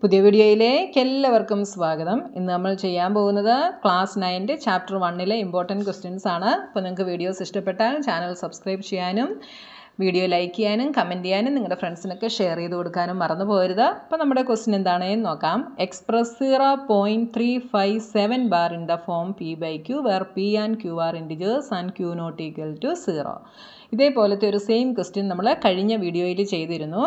പുതിയ വീഡിയോയിലേക്ക് എല്ലാവർക്കും സ്വാഗതം. ഇന്ന് നമ്മൾ ചെയ്യാൻ പോകുന്നത് ക്ലാസ് 9 ചാപ്റ്റർ 1 ഇമ്പോർട്ടൻറ്റ് ക്വസ്റ്റ്യൻസ് ആണ്. അപ്പോൾ നിങ്ങൾക്ക് വീഡിയോസ് ഇഷ്ടപ്പെട്ടാൽ ചാനൽ സബ്സ്ക്രൈബ് ചെയ്യാനും വീഡിയോ ലൈക്ക് ചെയ്യാനും കമൻറ്റ് ചെയ്യാനും നിങ്ങളുടെ ഫ്രണ്ട്സിനൊക്കെ ഷെയർ ചെയ്ത് കൊടുക്കാനും മറന്നു പോകരുത്. അപ്പോൾ നമ്മുടെ ക്വസ്റ്റ്യൻ എന്താണെന്ന് നോക്കാം. Express 0.357 bar in the form P/Q where P and Q are integers and Q not equal to 0. ഇതേപോലത്തെ ഒരു സെയിം ക്വസ്റ്റ്യൻ നമ്മൾ കഴിഞ്ഞ വീഡിയോയിൽ ചെയ്തിരുന്നു.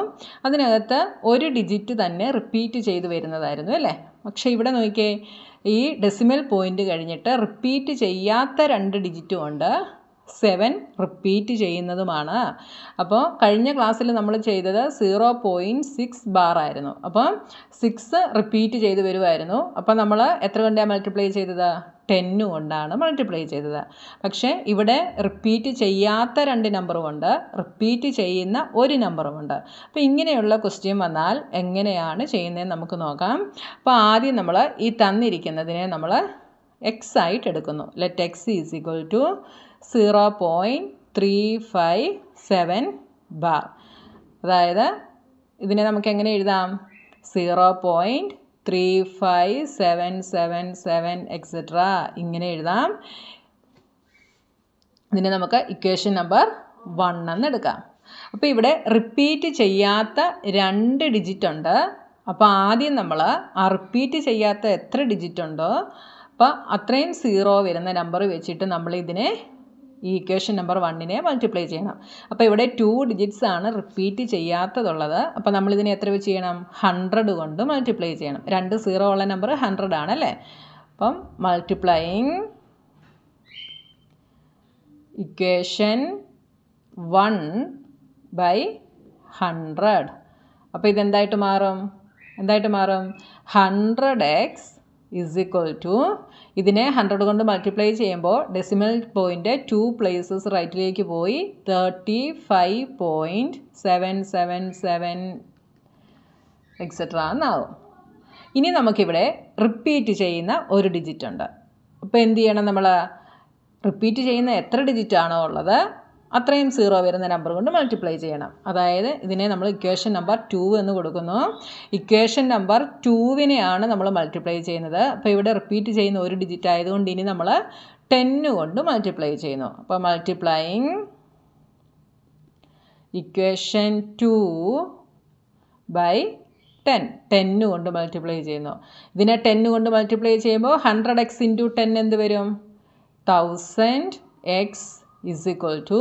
അതിനകത്ത് ഒരു ഡിജിറ്റ് തന്നെ റിപ്പീറ്റ് ചെയ്ത് വരുന്നതായിരുന്നു അല്ലേ. പക്ഷേ ഇവിടെ നോക്കിയേ, ഈ ഡെസിമൽ പോയിൻ്റ് കഴിഞ്ഞിട്ട് റിപ്പീറ്റ് ചെയ്യാത്ത 2 ഡിജിറ്റും ഉണ്ട്, 7 റിപ്പീറ്റ് ചെയ്യുന്നതുമാണ്. അപ്പോൾ കഴിഞ്ഞ ക്ലാസ്സിൽ നമ്മൾ ചെയ്തത് 0.6 ബാർ ആയിരുന്നു. അപ്പം 6 റിപ്പീറ്റ് ചെയ്ത് വരുമായിരുന്നു. അപ്പോൾ നമ്മൾ എത്ര കൊണ്ടാണ് മൾട്ടിപ്ലൈ ചെയ്തത്? 10 കൊണ്ടാണ് മൾട്ടിപ്ലൈ ചെയ്തത്. പക്ഷേ ഇവിടെ റിപ്പീറ്റ് ചെയ്യാത്ത 2 നമ്പറുമുണ്ട്, റിപ്പീറ്റ് ചെയ്യുന്ന 1 നമ്പറുമുണ്ട്. അപ്പോൾ ഇങ്ങനെയുള്ള ക്വസ്റ്റ്യൻ വന്നാൽ എങ്ങനെയാണ് ചെയ്യുന്നതെന്ന് നമുക്ക് നോക്കാം. അപ്പോൾ ആദ്യം നമ്മൾ ഈ തന്നിരിക്കുന്നതിനെ നമ്മൾ എക്സ് ആയിട്ട് എടുക്കുന്നു. Let X is equal to 0.357 bar. അതായത് ഇതിനെ നമുക്ക് എങ്ങനെ എഴുതാം? 0.35777 എക്സെട്ര ഇങ്ങനെ എഴുതാം. ഇതിനെ നമുക്ക് ഇക്വേഷൻ നമ്പർ 1 എന്ന് എടുക്കാം. അപ്പോൾ ഇവിടെ റിപ്പീറ്റ് ചെയ്യാത്ത 2 ഡിജിറ്റ് ഉണ്ട്. അപ്പോൾ ആദ്യം നമ്മൾ ആ റിപ്പീറ്റ് ചെയ്യാത്ത എത്ര ഡിജിറ്റ് ഉണ്ടോ അപ്പോൾ അത്രയും 0 വരുന്ന നമ്പർ വെച്ചിട്ട് നമ്മൾ ഇതിനെ ഈ ഇക്വേഷൻ നമ്പർ 1 മൾട്ടിപ്ലൈ ചെയ്യണം. അപ്പോൾ ഇവിടെ 2 ഡിജിറ്റ്സ് ആണ് റിപ്പീറ്റ് ചെയ്യാത്തതുള്ളത്. അപ്പോൾ നമ്മളിതിനെ എത്ര വെച്ച് ചെയ്യണം? 100 കൊണ്ട് മൾട്ടിപ്ലൈ ചെയ്യണം. 2 0 ഉള്ള നമ്പർ 100 ആണല്ലേ. അപ്പം മൾട്ടിപ്ലൈയിങ് ഇക്വേഷൻ 1 ബൈ 100. അപ്പോൾ ഇതെന്തായിട്ട് മാറും? 100x ഈസ് ഈക്വൽ ടു, ഇതിനെ 100 കൊണ്ട് മൾട്ടിപ്ലൈ ചെയ്യുമ്പോൾ ഡെസിമൽ പോയിൻ്റ് 2 പ്ലേസസ് റൈറ്റിലേക്ക് പോയി 35.777 എക്സെട്ര എന്നാവും. ഇനി നമുക്കിവിടെ റിപ്പീറ്റ് ചെയ്യുന്ന 1 ഡിജിറ്റ് ഉണ്ട്. അപ്പോൾ എന്ത് ചെയ്യണം? നമ്മൾ റിപ്പീറ്റ് ചെയ്യുന്ന എത്ര ഡിജിറ്റ് ആണോ ഉള്ളത് അത്രയും 0 വരുന്ന നമ്പർ കൊണ്ട് മൾട്ടിപ്ലൈ ചെയ്യണം. അതായത് ഇതിനെ നമ്മൾ ഇക്വേഷൻ നമ്പർ 2 എന്ന് കൊടുക്കുന്നു. ഇക്വേഷൻ നമ്പർ 2 നമ്മൾ മൾട്ടിപ്ലൈ ചെയ്യുന്നത്. അപ്പോൾ ഇവിടെ റിപ്പീറ്റ് ചെയ്യുന്ന 1 ഡിജിറ്റ് ആയതുകൊണ്ട് ഇനി നമ്മൾ 10 കൊണ്ട് മൾട്ടിപ്ലൈ ചെയ്യുന്നു. അപ്പോൾ മൾട്ടിപ്ലൈയിങ് ഇക്വേഷൻ 2 ബൈ 10 കൊണ്ട് മൾട്ടിപ്ലൈ ചെയ്യുന്നു. ഇതിനെ 10 കൊണ്ട് മൾട്ടിപ്ലൈ ചെയ്യുമ്പോൾ 100x ഇൻറ്റു 10 എന്ത് വരും? 1000x ഈസ് ഈക്വൽ ടു,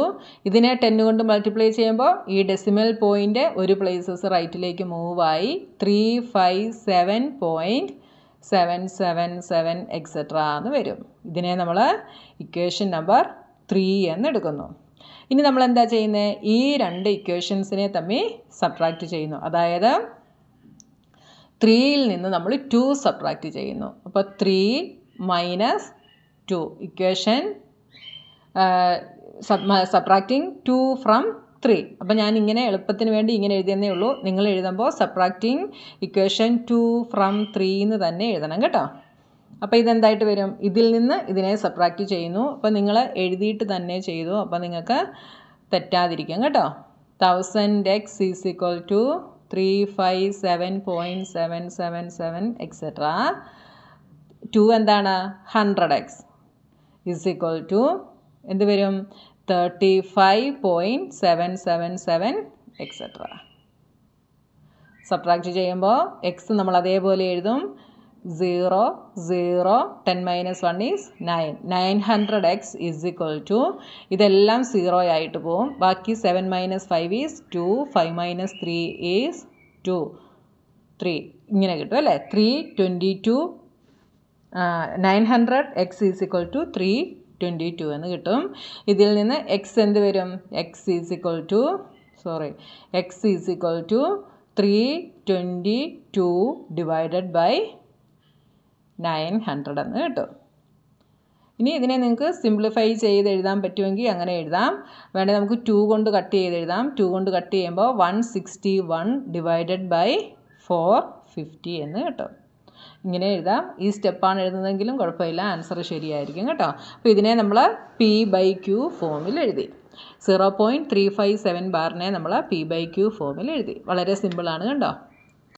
ഇതിനെ 10 കൊണ്ട് മൾട്ടിപ്ലൈ ചെയ്യുമ്പോൾ ഈ ഡെസിമൽ പോയിൻ്റ് 1 പ്ലേസസ് റൈറ്റിലേക്ക് മൂവായി 357.777 എക്സെട്ര എന്ന് വരും. ഇതിനെ നമ്മൾ ഇക്വേഷൻ നമ്പർ 3 എന്ന് എടുക്കുന്നു. ഇനി നമ്മൾ എന്താ ചെയ്യുന്നത്? ഈ 2 ഇക്വേഷൻസിനെ തമ്മിൽ സബ്ട്രാക്റ്റ് ചെയ്യുന്നു. അതായത് 3യിൽ നിന്ന് നമ്മൾ 2 സബ്ട്രാക്റ്റ് ചെയ്യുന്നു. അപ്പോൾ 3 മൈനസ് 2 ഇക്വേഷൻ സബ്ട്രാക്റ്റിംഗ് 2 ഫ്രം 3. അപ്പോൾ ഞാൻ ഇങ്ങനെ എളുപ്പത്തിന് വേണ്ടി ഇങ്ങനെ എഴുതിയെന്നേ ഉള്ളൂ. നിങ്ങൾ എഴുതുമ്പോൾ സബ്ട്രാക്റ്റിംഗ് ഇക്വേഷൻ 2 ഫ്രം 3 എന്ന് തന്നെ എഴുതണം കേട്ടോ. അപ്പോൾ ഇതെന്തായിട്ട് വരും? ഇതിൽ നിന്ന് ഇതിനെ സബ്ട്രാക്റ്റ് ചെയ്യുന്നു. അപ്പോൾ നിങ്ങൾ എഴുതിയിട്ട് തന്നെ ചെയ്തു. അപ്പോൾ നിങ്ങൾക്ക് തെറ്റാതിരിക്കും കേട്ടോ. 1000x is equal to 357.777 etcetera. 2 എന്താണ്? 100x ഈസ് ഈക്വൽ ടു എന്ത് വരും? 35.777 എക്സെട്ര. സബ്ട്രാക്റ്റ് ചെയ്യുമ്പോൾ എക്സ് നമ്മൾ അതേപോലെ എഴുതും. 0 0 10 - 1 is 9. 900x is equal to, ഇതെല്ലാം 0 ആയിട്ട് പോവും. ബാക്കി 7 - 5 ഈസ് 2, 5 - 3 ഈസ് 2, 3 ഇങ്ങനെ കിട്ടും അല്ലേ. 322 900x ഈസ് ഈക്വൽ ടു 322 എന്ന് കിട്ടും. ഇതിൽ നിന്ന് എക്സ് എന്ത് വരും? X is equal to 322 divided by 900 എന്ന് കിട്ടും. ഇനി ഇതിനെ നിങ്ങൾക്ക് സിംപ്ലിഫൈ ചെയ്ത് എഴുതാൻ പറ്റുമെങ്കിൽ അങ്ങനെ എഴുതാം. വേണേൽ നമുക്ക് 2 കൊണ്ട് കട്ട് ചെയ്ത് എഴുതാം. 2 കൊണ്ട് കട്ട് ചെയ്യുമ്പോൾ 161 ഡിവൈഡഡ് ബൈ 450 എന്ന് കിട്ടും. ഇങ്ങനെ എഴുതാം. ഈ സ്റ്റെപ്പാണ് എഴുതുന്നതെങ്കിലും കുഴപ്പമില്ല, ആൻസർ ശരിയായിരിക്കും കേട്ടോ. അപ്പോൾ ഇതിനെ നമ്മൾ P/Q ഫോമിൽ എഴുതി. 0.357 ബാറിനെ നമ്മൾ P/Q ഫോമിൽ എഴുതി. വളരെ സിമ്പിളാണ് കണ്ടോ.